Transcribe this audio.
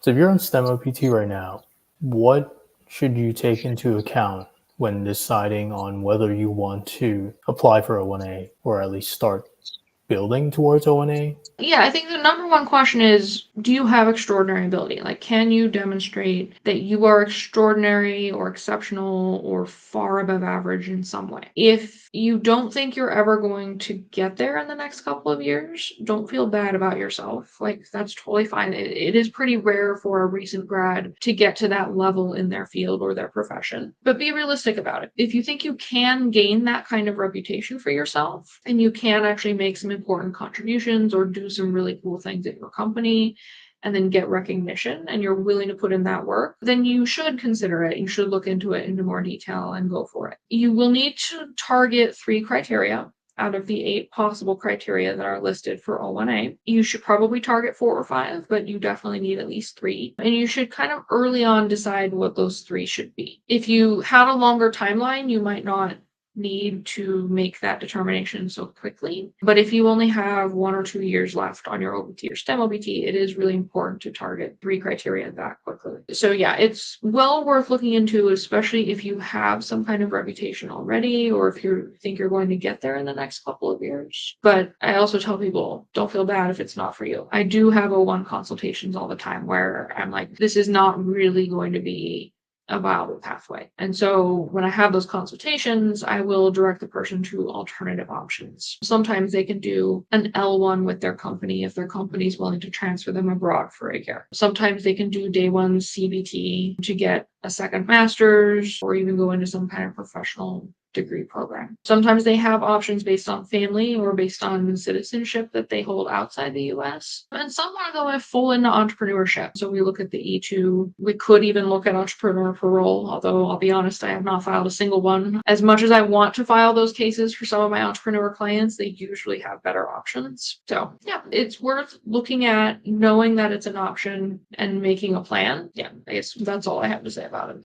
So if you're on STEM OPT right now, what should you take into account when deciding on whether you want to apply for O-1A or at least start building towards O-1A? Yeah, I think the number one question is, do you have extraordinary ability? Like, can you demonstrate that you are extraordinary or exceptional or far above average in some way? If you don't think you're ever going to get there in the next couple of years, don't feel bad about yourself. Like, that's totally fine. It is pretty rare for a recent grad to get to that level in their field or their profession. But be realistic about it. If you think you can gain that kind of reputation for yourself and you can actually make some important contributions or do some really cool things at your company and then get recognition and you're willing to put in that work, then you should consider it. You should look into it into more detail and go for it. You will need to target 3 criteria out of the 8 possible criteria that are listed for O-1A. You should probably target 4 or 5, but you definitely need at least 3. And you should kind of early on decide what those 3 should be. If you had a longer timeline, you might not need to make that determination so quickly. But if you only have 1 or 2 years left on your OPT or STEM OPT, it is really important to target 3 criteria that quickly. So yeah, it's well worth looking into, especially if you have some kind of reputation already, or if you think you're going to get there in the next couple of years. But I also tell people, don't feel bad if it's not for you. I do have O-1 consultations all the time where I'm like, this is not really going to be a viable pathway. And so when I have those consultations, I will direct the person to alternative options. Sometimes they can do an L1 with their company if their company is willing to transfer them abroad for a year. Sometimes they can do day 1 CBT to get a second master's or even go into some kind of professional degree program. Sometimes they have options based on family or based on citizenship that they hold outside the US. And some want to go full into entrepreneurship. So we look at the E2. We could even look at entrepreneur parole, although I'll be honest, I have not filed a single one. As much as I want to file those cases for some of my entrepreneur clients, they usually have better options. So yeah, it's worth looking at, knowing that it's an option and making a plan. Yeah, I guess that's all I have to say about it.